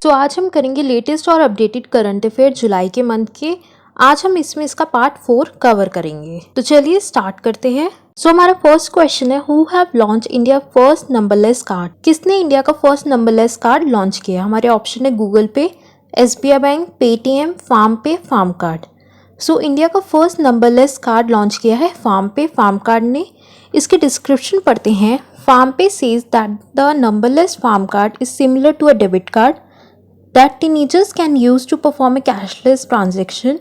सो आज हम करेंगे लेटेस्ट और अपडेटेड करंट अफेयर जुलाई के मंथ के। आज हम इसमें इसका पार्ट 4 कवर करेंगे। तो चलिए स्टार्ट करते हैं। सो हमारा फर्स्ट क्वेश्चन है, who have launch India first numberless card. किसने इंडिया का फर्स्ट नंबरलेस कार्ड लॉन्च किया? हमारे ऑप्शन है गूगल पे, SBI बैंक, पेटीएम, फार्म पे, फार्म कार्ड। सो इंडिया का फर्स्ट नंबरलेस कार्ड लॉन्च किया है फार्म पे, फार्म कार्ड ने। इसके डिस्क्रिप्शन पढ़ते हैं। FamPay says that the numberless Fam card is similar to a debit card that teenagers can use to perform a cashless transaction.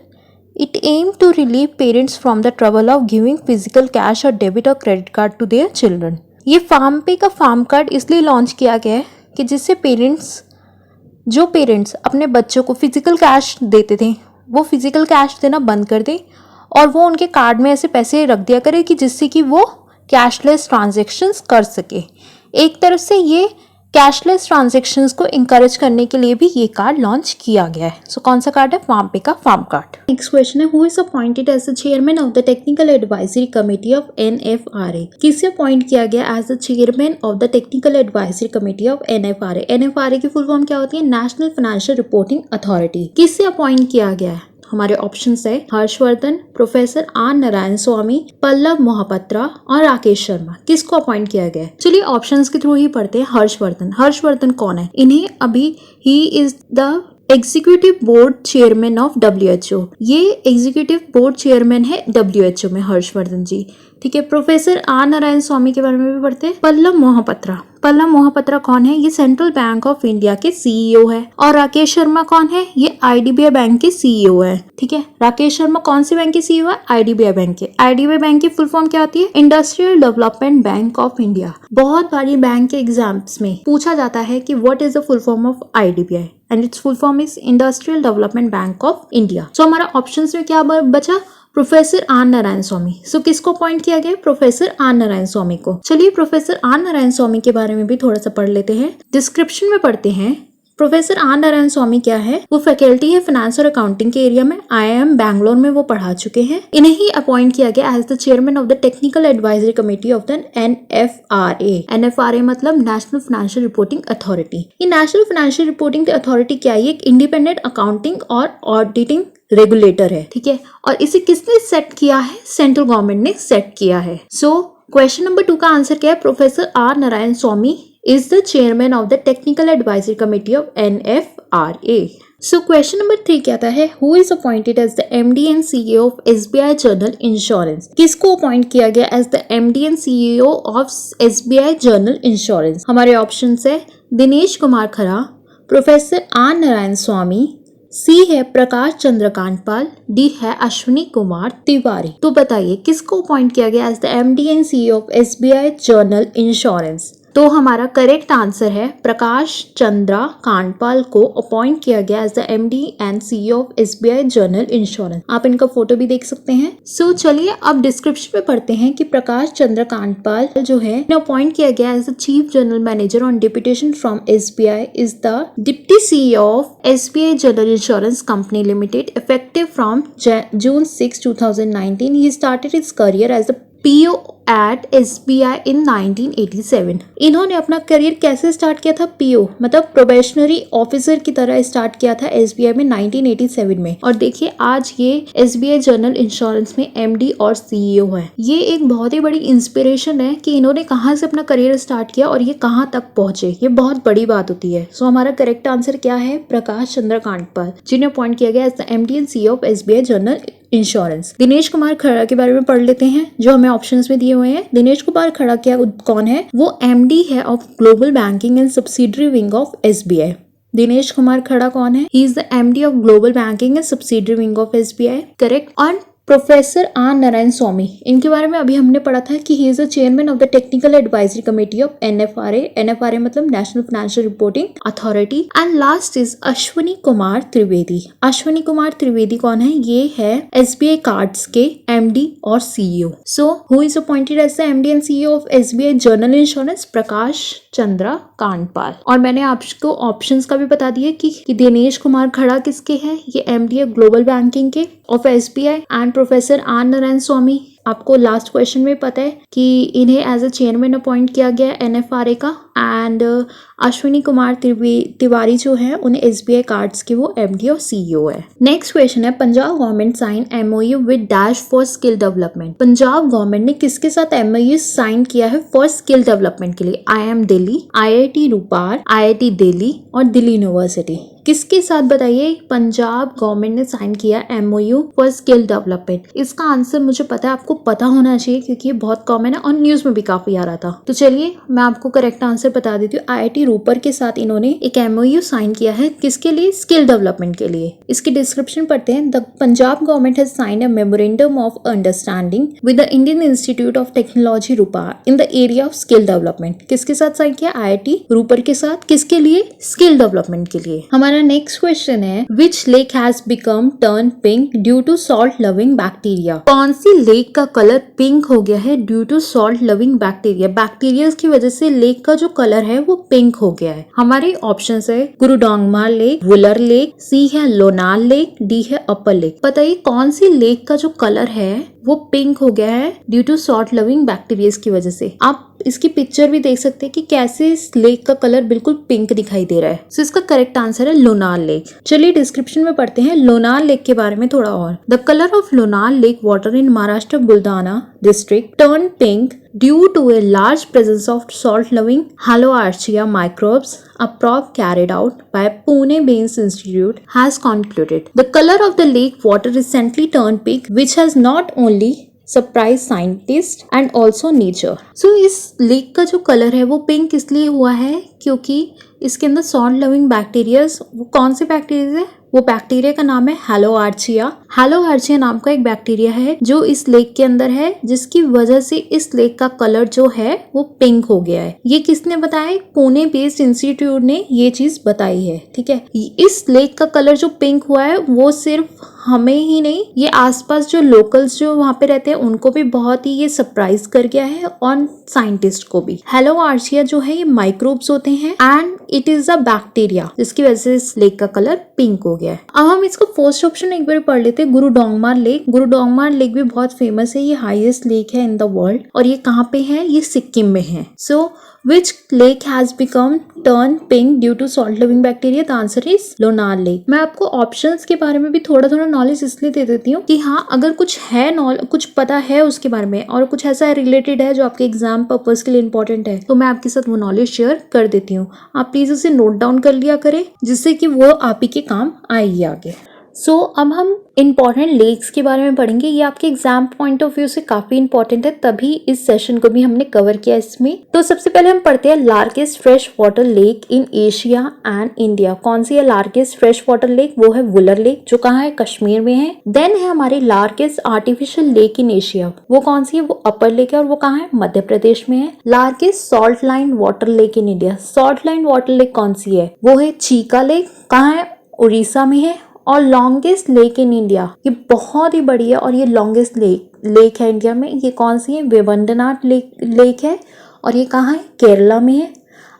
It aimed to relieve parents from the trouble of giving physical cash or debit or credit card to their children. ये farm पे का Fam card इसलिए launch किया गया है कि जिससे parents अपने बच्चों को फिजिकल कैश देते थे वो फिजिकल कैश देना बंद कर दें और वो उनके कार्ड में ऐसे पैसे रख दिया करे कि जिससे कि वो कैशलेस ट्रांजेक्शंस कर सके। एक तरफ से ये कैशलेस ट्रांजैक्शंस को इंकरेज करने के लिए भी ये कार्ड लॉन्च किया गया है। सो कौन सा कार्ड है? फार्म पे का फार्म कार्ड। नेक्स्ट क्वेश्चन है, who is appointed as the chairman of the technical advisory committee of NFRA। किसे अपॉइंट किया गया as the chairman of the technical advisory committee of NFRA? NFRA की full form क्या होती है? National financial reporting authority. किससे appoint किया गया है? हमारे ऑप्शंस है हर्षवर्धन, प्रोफेसर आर नारायण स्वामी, पल्लव मोहपत्रा और राकेश शर्मा। किसको अपॉइंट किया गया है? चलिए ऑप्शंस के थ्रू ही पढ़ते हैं। हर्षवर्धन कौन है? इन्हें अभी he is the executive board chairman of WHO। ये एग्जीक्यूटिव बोर्ड चेयरमैन है WHO में हर्षवर्धन जी। ठीक है। प्रोफेसर आर नारायण स्वामी के बारे में भी पढ़ते हैं। पल्लव मोहपत्रा कौन है? ये सेंट्रल बैंक ऑफ इंडिया के CEO है। और राकेश शर्मा कौन है? ये IDBI बैंक के CEO है। ठीक है। राकेश शर्मा कौन से बैंक के CEO है? IDBI बैंक के। IDBI बैंक की फुल फॉर्म क्या होती है? Industrial development bank of India. बहुत बारी बैंक के एग्जाम्स में पूछा जाता है कि what is the full form of IDBI and its full form is industrial development bank of India. So हमारा ऑप्शंस में क्या बचा? Professor R Narayan Swami. So किसको अपॉइंट किया गया? प्रोफेसर आर नारायण स्वामी को। चलिए प्रोफेसर आर नारायण स्वामी के बारे में भी थोड़ा सा पढ़ लेते हैं। डिस्क्रिप्शन में पढ़ते हैं। प्रोफेसर आर नारायण स्वामी क्या है? वो फैकल्टी है फाइनेंस और अकाउंटिंग के एरिया में। IIM बैंगलोर में वो पढ़ा चुके हैं। इन्हें ही अपॉइंट किया गया as the chairman of the technical advisory committee of the NFRA। NFRA मतलब नेशनल फाइनेंशियल रिपोर्टिंग अथॉरिटी। ये नेशनल फाइनेंशियल रिपोर्टिंग अथॉरिटी क्या है? एक इंडिपेंडेंट अकाउंटिंग और ऑडिटिंग रेगुलेटर है। ठीक है। और इसे किसने सेट किया है? सेंट्रल गवर्नमेंट ने सेट किया है। सो क्वेश्चन नंबर 2 का आंसर क्या है? Professor R Narayan Swami is the chairman of the technical advisory committee of NFRA. So question number 3 क्या आता है? Who is appointed as the MD and CEO of SBI General Insurance? किसको appoint किया गया as the MD and CEO of SBI General Insurance? हमारे options है दिनेश कुमार खरा, professor R Narayan स्वामी, C है प्रकाश चंद्र कांडपाल, D है अश्विनी कुमार तिवारी। तो बताइए किसको अपॉइंट किया गया as the MD and CEO of SBI General Insurance? तो हमारा करेक्ट आंसर है प्रकाश चंद्रा कांडपाल को अपॉइंट किया गया as the MD and CEO of SBI general insurance. आप इनका फोटो भी देख सकते हैं। सो चलिए अब डिस्क्रिप्शन में पढ़ते हैं कि प्रकाश चंद्र कांडपाल जो है अपॉइंट किया गया as the chief general manager on deputation from SBI is the deputy CEO of SBI general insurance company limited effective from June 6, 2019। He started his career as the PO at SBI in 1987। इन्होंने अपना career कैसे start किया था? PO मतलब probationary officer की तरह start किया था SBI में 1987 में। और देखिए आज ये SBI जनरल इंश्योरेंस में MD और CEO है। ये एक बहुत ही बड़ी इंस्पिरेशन है कि इन्होंने कहाँ से अपना करियर स्टार्ट किया और ये कहाँ तक पहुंचे। ये बहुत बड़ी बात होती है। सो हमारा करेक्ट आंसर क्या है? प्रकाश चंद्र कांडपाल, जिन्हें अपॉइंट किया गया as the MD and CEO of SBI general insurance. Dinesh Kumar Khara के बारे में पढ़ लेते हैं जो हमें ऑप्शंस में दिए हुए हैं। दिनेश कुमार खड़ा क्या कौन है? वो MD है of global banking and subsidiary wing of SBI। Dinesh Kumar खड़ा कौन है? He is the MD of global banking and subsidiary wing of SBI। Correct. और प्रोफेसर आर नारायण स्वामी, इनके बारे में अभी हमने पढ़ा था कि he is the chairman of the technical advisory committee of NFRA। NFRA मतलब national financial reporting authority. And last is Ashwini Kumar Trivedi. Ashwini Kumar Trivedi कौन है? ये है SBI कार्ड्स के MD और CEO। So who is appointed as the MD and CEO of SBI general insurance? Prakash Chandra Kandpal. और मैंने आपको ऑप्शंस का भी बता दिया कि दिनेश कुमार खड़ा किसके हैं? ये MD है ग्लोबल बैंकिंग के of SBI and professor R Narayan Swami आपको लास्ट क्वेश्चन में पता है कि इन्हें एज अ चेयरमैन अपॉइंट किया गया एनएफआरए का, एंड अश्विनी कुमार तिवारी जो है उन्हें एसबीआई कार्ड्स के वो एमडी और सीईओ है। नेक्स्ट क्वेश्चन है, Punjab government sign MOU with dash for skill development. Punjab government ने किसके साथ एमओयू साइन किया है फॉर स्किल डेवलपमेंट के लिए? IIM दिल्ली, IIT रूपार, IIT दिल्ली और दिल्ली यूनिवर्सिटी। किसके साथ बताइए पंजाब गवर्नमेंट ने साइन किया एमओयू फॉर स्किल डेवलपमेंट? इसका आंसर मुझे पता है, आपको पता होना चाहिए क्योंकि ये बहुत कॉमन है और न्यूज में भी काफी आ रहा था। तो चलिए मैं आपको करेक्ट आंसर बता देती हूँ। IIT रूपर के साथ इन्होंने एक एमओयू साइन किया है, किसके लिए? स्किल डेवलपमेंट के लिए। इसकी डिस्क्रिप्शन पढ़ते हैं। The Punjab government has signed a memorandum of understanding with the Indian institute of technology Ropar in the area of skill development. किसके साथ साइन किया? IIT रूपर के साथ। किसके लिए? स्किल डेवलपमेंट के लिए। हमारा नेक्स्ट क्वेश्चन है, which lake has become turn pink due to salt loving bacteria? कौन सी लेक का कलर पिंक हो गया है due to salt loving bacteria? Bacteria की वजह से लेक का जो कलर है वो पिंक हो गया है। हमारे ऑप्शंस है गुरुडोंगमार लेक, वुलर लेक, सी है लोनार लेक, डी है अपर लेक। बताइए कौन सी लेक का जो कलर है वो पिंक हो गया है due to salt loving bacteria की वजह से। आप इसकी पिक्चर भी देख सकते हैं कि कैसे इस लेक का कलर बिल्कुल पिंक दिखाई दे रहा है। सो इसका करेक्ट आंसर है लोनार लेक। चलिए डिस्क्रिप्शन में पढ़ते हैं लोनार लेक के बारे में थोड़ा और। The colour of Lonar lake water in Maharashtra Buldhana district turn pink due to a large presence of salt-loving Haloarchaea microbes. A probe carried out by Pune Based Institute has concluded the color of the lake water recently turned pink, which has not only surprise scientist and also nature. So इस lake का जो colour है वो pink इसलिए हुआ है क्योंकि इसके अंदर सॉल्ट लविंग बैक्टीरियाज, वो कौन से बैक्टीरिया है? वो बैक्टीरिया का नाम है हैलोआर्चिया। हैलोआर्चिया नाम का एक बैक्टीरिया है जो इस लेक के अंदर है, जिसकी वजह से इस लेक का कलर जो है वो पिंक हो गया है। ये किसने बताया? पुणे बेस्ड इंस्टीट्यूट ने ये चीज बताई है। ठीक है, इस लेक का कलर जो पिंक हुआ है वो सिर्फ हमें ही नहीं, ये आसपास जो लोकल्स जो वहां पे रहते हैं उनको भी बहुत ही ये सरप्राइज कर गया है और साइंटिस्ट को भी। हैलोआर्चिया जो है ये माइक्रोब्स होते हैं and it is a bacteria, जिसकी वजह से इस लेक का कलर पिंक हो गया है। अब हम इसका फर्स्ट ऑप्शन एक बार पढ़ लेते हैं, गुरुडोंगमार लेक। गुरुडोंगमार लेक भी बहुत फेमस है, ये हाईएस्ट लेक है इन द वर्ल्ड और ये कहाँ पे है? ये सिक्किम में है। सो Which lake has become turn pink due to salt loving bacteria? The answer is Lonar Lake. मैं आपको ऑप्शंस के बारे में भी थोड़ा थोड़ा नॉलेज इसलिए दे देती हूँ कि हाँ, अगर कुछ है कुछ पता है उसके बारे में और कुछ ऐसा रिलेटेड है जो आपके एग्जाम पर्पज के लिए इंपॉर्टेंट है तो मैं आपके साथ वो नॉलेज शेयर कर देती हूँ। आप प्लीज उसे नोट डाउन कर लिया करें जिससे कि वो आप ही के काम आएगी आगे। सो अब हम इम्पॉर्टेंट लेक्स के बारे में पढ़ेंगे। ये आपके एग्जाम पॉइंट ऑफ व्यू से काफी इंपॉर्टेंट है, तभी इस सेशन को भी हमने कवर किया इसमें। तो सबसे पहले हम पढ़ते हैं largest fresh water lake in Asia and India. कौन सी है लार्जेस्ट फ्रेश वाटर लेक? वो है वुलर लेक, जो कहाँ है? कश्मीर में है। देन है हमारी largest artificial lake in Asia, वो कौन सी है? वो अपर लेक है और वो कहाँ है? मध्य प्रदेश में है। Largest salt line water lake in India, salt line water lake कौन सी है? वो है चीका लेक, कहाँ है? उड़ीसा में है। और लॉन्गेस्ट लेक इन इंडिया, ये बहुत ही बड़ी है और ये लॉन्गेस्ट लेक है इंडिया में, ये कौन सी है? वेवंडनाथ लेक है और ये कहाँ है? केरला में है।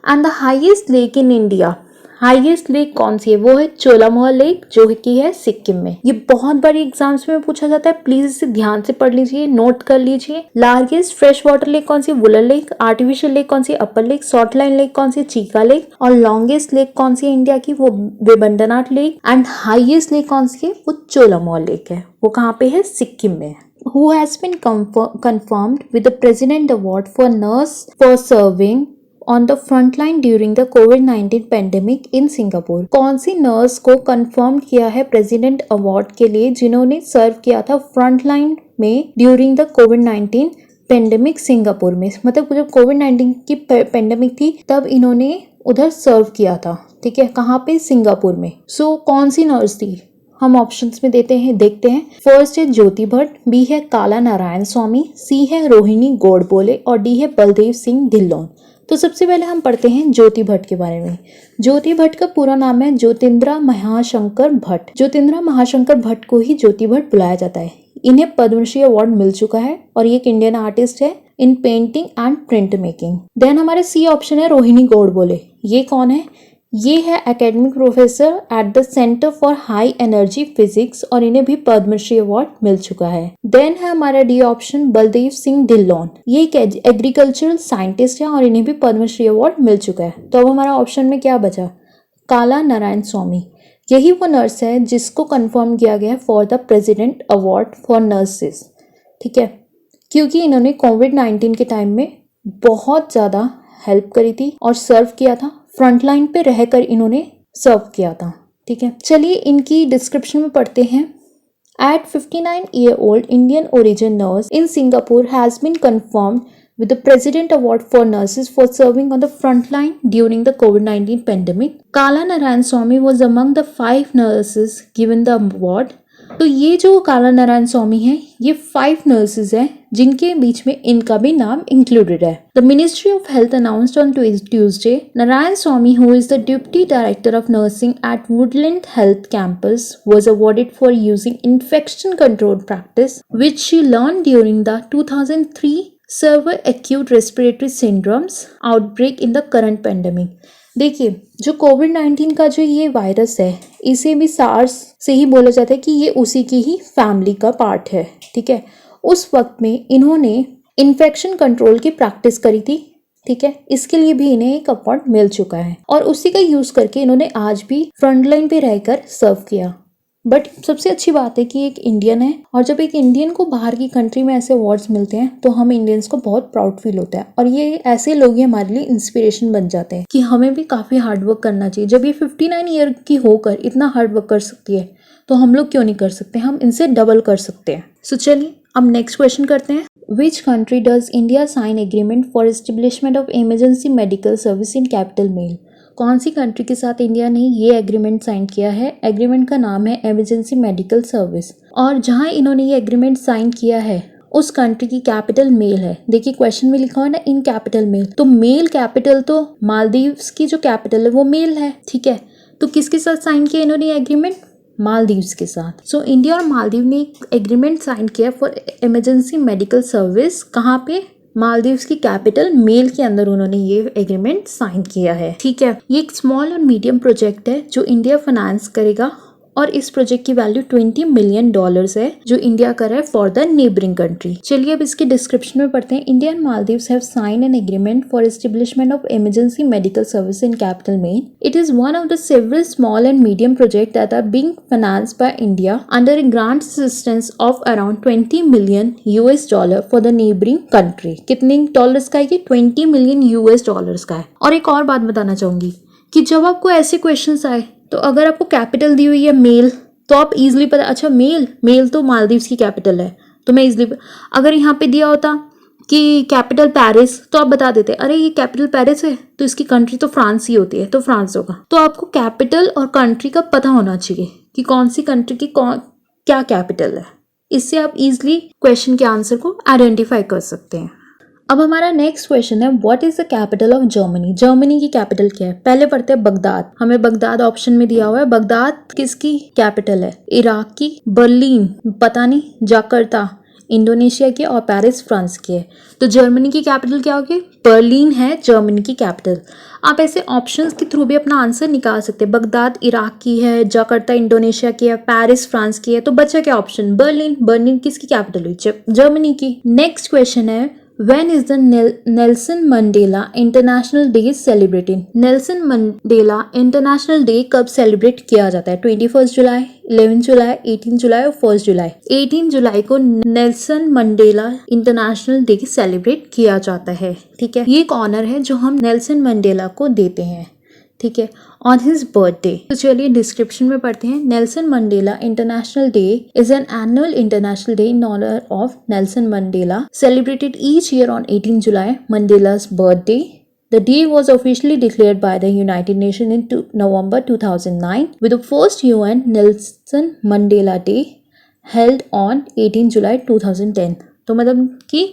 And the highest lake in India, highest lake कौन सी है? वो है चोलामोहा लेक, जो कि है सिक्किम में। ये बहुत बड़ी एग्जाम्स में पूछा जाता है, प्लीज इसे ध्यान से पढ़ लीजिए, नोट कर लीजिए। लार्जेस्ट फ्रेश वाटर लेक कौन सी है? वुलर लेक। आर्टिफिशियल लेक कौन सी है? अपर लेक। सॉल्ट लाइन लेक कौन सी है? Chica lake. और लॉन्गेस्ट लेक कौन सी है इंडिया की? वो वेवंडनाथ लेक। एंड हाईएस्ट लेक कौन सी है? वो चोलामोहा लेक है, वो कहाँ पे है? सिक्किम में। Who has been confirmed with the President Award for Nurse for serving on the front line during the COVID-19 pandemic in Singapore? कौन सी नर्स को कंफर्म किया है प्रेसिडेंट अवार्ड के लिए जिन्होंने सर्व किया था फ्रंट लाइन में during the covid pandemic Singapore में? मतलब जब कोविड-19 की पेंडेमिक थी तब इन्होंने उधर सर्व किया था। ठीक है, कहाँ पे? सिंगापुर में। सो कौन सी नर्स थी? हम ऑप्शंस में देखते हैं। फर्स्ट है ज्योति भट्ट, बी है काला नारायण स्वामी, सी है रोहिणी गोडबोले और डी है बलदेव सिंह ढिल्लोन। तो सबसे पहले हम पढ़ते हैं ज्योति भट्ट के बारे में। ज्योति भट्ट का पूरा नाम है ज्योतिन्द्रा महाशंकर भट्ट। ज्योतिन्द्रा महाशंकर भट्ट को ही ज्योति भट्ट बुलाया जाता है। इन्हें पद्मश्री अवार्ड मिल चुका है और ये एक इंडियन आर्टिस्ट है in painting and print making. Then हमारे सी ऑप्शन है रोहिणी गोडबोले। ये कौन है? ये है academic professor at the centre for high energy physics और इन्हें भी पद्मश्री अवार्ड मिल चुका है। देन है हमारा डी ऑप्शन बलदेव सिंह ढिल्लोन, ये एक एग्रीकल्चरल साइंटिस्ट है और इन्हें भी पद्मश्री अवार्ड मिल चुका है। तो अब हमारा ऑप्शन में क्या बचा, काला नारायण स्वामी। यही वो नर्स है जिसको कंफर्म किया गया for the president award for nurses, ठीक है, क्योंकि इन्होंने कोविड-19 के टाइम में बहुत ज़्यादा हेल्प करी थी और सर्व किया था, फ्रंट लाइन पे रहकर इन्होंने सर्व किया था, ठीक है। चलिए इनकी डिस्क्रिप्शन में पढ़ते हैं। At 59-year-old Indian origin nurse in Singapore has been confirmed with the President Award for Nurses for serving on the front line during the COVID-19 pandemic. Kala Narayan Swamy was among the 5 nurses given the award. तो ये जो काला नारायण स्वामी है ये 5 nurses हैं जिनके बीच में इनका भी नाम इंक्लूडेड है। The ministry of health announced on Tuesday Narayan Swami who is the deputy director of nursing eight Woodland health campus was awarded for using infection control practice which she learn during the 2003 server acute respiratory syndromes outbreak in the current pandemic. देखिए जो कोविड-19 का जो ये virus है इसे भी SARS से ही बोला जाता है कि ये उसी की ही फैमिली का पार्ट है, ठीक है। उस वक्त में इन्होंने इन्फेक्शन कंट्रोल की प्रैक्टिस करी थी, ठीक है, इसके लिए भी इन्हें एक अवार्ड मिल चुका है और उसी का यूज करके इन्होंने आज भी फ्रंट लाइन पे रहकर सर्व किया। बट सबसे अच्छी बात है कि एक इंडियन है और जब एक इंडियन को बाहर की कंट्री में ऐसे अवार्ड्स मिलते हैं तो हम इंडियंस को बहुत प्राउड फील होता है और ये ऐसे लोग ही हमारे लिए इंस्पिरेशन बन जाते हैं कि हमें भी काफ़ी हार्ड वर्क करना चाहिए। जब ये 59 ईयर की होकर इतना हार्ड वर्क कर सकती है तो हम लोग क्यों नहीं कर सकते, हम इनसे डबल कर सकते हैं। सो चलिए अब नेक्स्ट क्वेश्चन करते हैं। Which country does India sign agreement for establishment of emergency medical service in capital mail? कौन सी कंट्री के साथ इंडिया ने ये एग्रीमेंट साइन किया है? एग्रीमेंट का नाम है इमरजेंसी मेडिकल सर्विस और जहां इन्होंने ये एग्रीमेंट साइन किया है उस कंट्री की कैपिटल मेल है। देखिए क्वेश्चन में लिखा हुआ है ना इन कैपिटल मेल, तो मेल कैपिटल तो मालदीव्स की जो कैपिटल है वो मेल है, ठीक है। तो किसके साथ साइन किया इन्होंने एग्रीमेंट? मालदीव्स के साथ। सो इंडिया और मालदीव ने एक एग्रीमेंट साइन किया फॉर इमरजेंसी मेडिकल सर्विस। कहाँ पे? मालदीव्स की कैपिटल मेल के अंदर उन्होंने ये एग्रीमेंट साइन किया है, ठीक है। ये एक स्मॉल और मीडियम प्रोजेक्ट है जो इंडिया फाइनेंस करेगा और इस प्रोजेक्ट की वैल्यू $20 मिलियन है जो इंडिया कर रहा है फॉर द नेबरिंग कंट्री। चलिए अब इसके डिस्क्रिप्शन में पढ़ते हैं। India and Maldives have sign an agreement for establishment of emergency medical service in capital Male. It is one of the several small and medium project that are being financed by India under a grant assistance of around $20 million for the neighbouring country. कितने dollars का है ये? $20 million का है। और एक और बात बताना चाहूंगी कि जब आपको ऐसे क्वेश्चंस आए तो अगर आपको कैपिटल दी हुई है मेल तो आप इजीली पता, अच्छा मेल तो मालदीव्स की कैपिटल है तो मैं इजीली, अगर यहाँ पे दिया होता कि कैपिटल पेरिस तो आप बता देते अरे ये कैपिटल पेरिस है तो इसकी कंट्री तो फ्रांस ही होती है तो फ्रांस होगा। तो आपको कैपिटल और कंट्री का पता होना चाहिए कि कौन सी कंट्री की क्या कैपिटल है। इससे आप इजीली क्वेश्चन के आंसर को आइडेंटिफाई कर सकते हैं। अब हमारा नेक्स्ट क्वेश्चन है what is the capital of Germany? Germany की कैपिटल क्या है? पहले पढ़ते हैं बगदाद। हमें बगदाद ऑप्शन में दिया हुआ है। बगदाद किसकी कैपिटल है? इराक की। बर्लिन पता नहीं, जाकर्ता इंडोनेशिया की और पेरिस फ्रांस की है। तो जर्मनी की कैपिटल क्या होगी? बर्लिन है जर्मनी की कैपिटल। आप ऐसे ऑप्शंस के थ्रू भी अपना आंसर निकाल सकते हैं। बगदाद इराक की है, जाकर्ता इंडोनेशिया की है, पेरिस फ्रांस की है, तो बचा क्या ऑप्शन? बर्लिन। बर्लिन किसकी कैपिटल हुई? जर्मनी की। नेक्स्ट क्वेश्चन है When is the Nelson Mandela International Day celebrated? Nelson Mandela International Day कब सेलिब्रेट किया जाता है? 21 जुलाई, 11 जुलाई, 18 जुलाई और 1 जुलाई। 18 जुलाई को Nelson Mandela international day celebrate किया जाता है, ठीक है। ये एक ऑनर है जो हम नेल्सन मंडेला को देते हैं, ठीक है, ऑन हिज बर्थडे। तो चलिए डिस्क्रिप्शन में पढ़ते हैं। Nelson Mandela international day is an annual international day in honour of Nelson Mandela celebrated each year on 18 July, Mandela's birthday. The day was officially declared by the United Nations in November 2009 with the first UN Nelson Mandela Day held on 18 July 2010. तो मतलब कि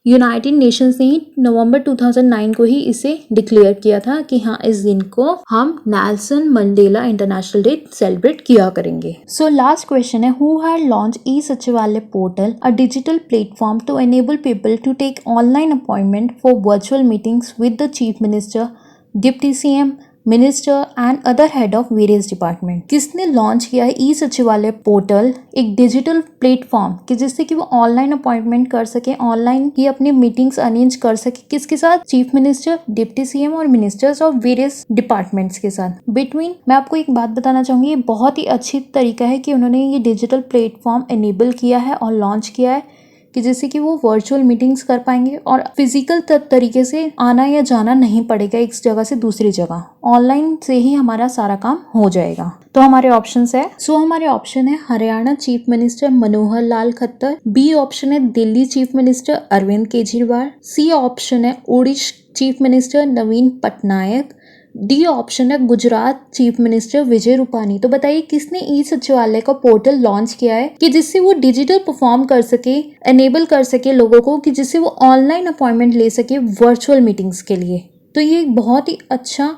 United Nations ने ही नवंबर 2009 को ही इसे declare किया था कि हाँ इस दिन को हम Nelson Mandela international day celebrate किया करेंगे। सो लास्ट क्वेश्चन है who had launch e Sachivalaya portal, a digital platform to enable people to take online appointment for virtual meetings with the chief minister, deputy CM, minister and other head of various department. किसने launch किया है ई Sachivalaya portal, एक digital platform कि जिससे कि वो online appointment कर सके, ऑनलाइन ही अपनी मीटिंग्स अरेंज कर सके। किसके साथ? चीफ मिनिस्टर, डिप्टी सीएम और मिनिस्टर्स ऑफ वेरियस डिपार्टमेंट्स के साथ। बिटवीन, मैं आपको एक बात बताना चाहूंगी, ये बहुत ही अच्छी तरीका है कि उन्होंने ये डिजिटल प्लेटफॉर्म एनेबल किया है और लॉन्च किया है कि जिससे कि वो वर्चुअल मीटिंग्स कर पाएंगे और फिजिकल तरीके से आना या जाना नहीं पड़ेगा एक जगह से दूसरी जगह, ऑनलाइन से ही हमारा सारा काम हो जाएगा। तो हमारे ऑप्शंस है, हमारे ऑप्शन है Haryana chief minister Manohar Lal Khattar, B option है Delhi chief minister Arvind Kejriwal, C option है Odisha chief minister Naveen Patnaik, D option है गुजरात चीफ मिनिस्टर विजय रूपानी। तो बताइए किसने ई सचिवालय का पोर्टल लॉन्च किया है कि जिससे वो डिजिटल परफॉर्म कर सके, एनेबल कर सके लोगों को कि जिससे वो ऑनलाइन अपॉइंटमेंट ले सके वर्चुअल मीटिंग्स के लिए। तो ये एक बहुत ही अच्छा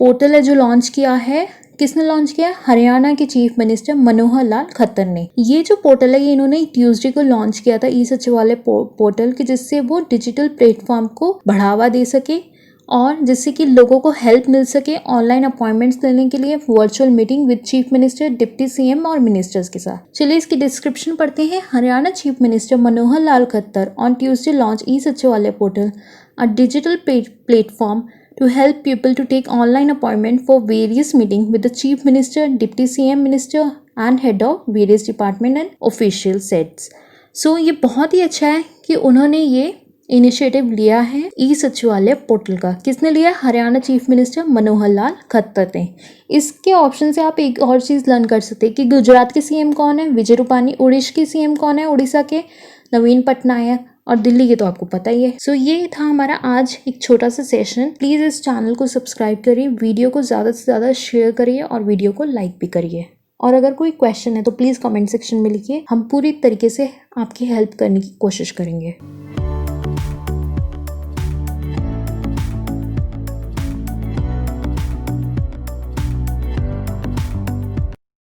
पोर्टल है जो लॉन्च किया है। किसने लॉन्च किया है? हरियाणा के चीफ मिनिस्टर मनोहर लाल खट्टर ने। ये जो पोर्टल है ये इन्होंने ट्यूसडे को लॉन्च किया था, ई सचिवालय पोर्टल, कि जिससे वो डिजिटल प्लेटफॉर्म को बढ़ावा दे सके और जिससे कि लोगों को हेल्प मिल सके ऑनलाइन अपॉइंटमेंट्स लेने के लिए, virtual meeting with chief minister, deputy CM और मिनिस्टर्स के साथ। चलिए इसकी डिस्क्रिप्शन पढ़ते हैं। Haryana chief minister Manohar Lal Khattar on Tuesday launch e Sachivalaya portal, a digital platform to help people to take online appointment for various meetings with the chief minister, deputy CM minister and head of various department and official sets. So ये बहुत ही अच्छा है कि उन्होंने ये initiative लिया है ई Sachivalaya portal का। किसने लिया? हरियाणा चीफ मिनिस्टर मनोहर लाल खट्टर ने। इसके ऑप्शन से आप एक और चीज़ लर्न कर सकते हैं कि गुजरात के सीएम कौन है? विजय रूपानी। उड़ीसा के सीएम कौन है? उड़ीसा के नवीन पटनायक। और दिल्ली के तो आपको पता ही है। ये था हमारा आज एक छोटा सा सेशन। प्लीज़ इस चैनल को सब्सक्राइब करिए, वीडियो को ज़्यादा से ज़्यादा शेयर करिए और वीडियो को लाइक भी करिए। और अगर कोई क्वेश्चन है तो प्लीज़ कमेंट सेक्शन में लिखिए, हम पूरी तरीके से आपकी हेल्प करने की कोशिश करेंगे।